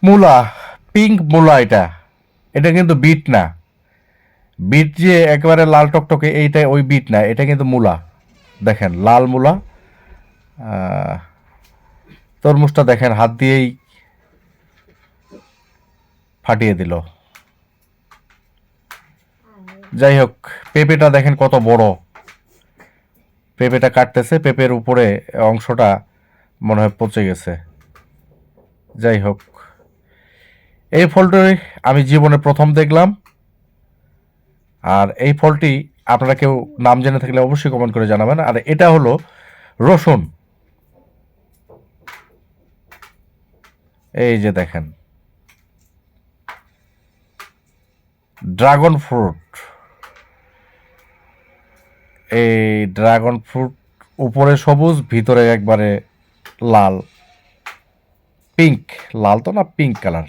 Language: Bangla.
মূলা, পিঙ্ক মূলা। এটা এটা কিন্তু বিট না। বিট যে একেবারে লাল টকটকে, এইটা ওই বিট না, এটা কিন্তু মূলা। দেখেন লাল মূলা। তরমুজটা দেখেন হাত দিয়েই ফাটিয়ে দিল। যাই হোক, পেঁপেটা দেখেন কত বড়। পেঁপেটা কাটতেছে, পেঁপের উপরে অংশটা মনে হয় পচে গেছে। যাই হোক, এই ফলটি আমি জীবনে প্রথম দেখলাম। আর এই ফলটি আপনারা কেউ নাম জেনে থাকলে অবশ্যই কমেন্ট করে জানাবেন। আর এটা হলো রসুন। এই যে দেখেন, ড্রাগন ফ্রুট। এই ড্রাগন ফ্রুট উপরে সবুজ, ভিতরে একবারে লাল, পিঙ্ক। লাল তো না, পিঙ্ক কালার।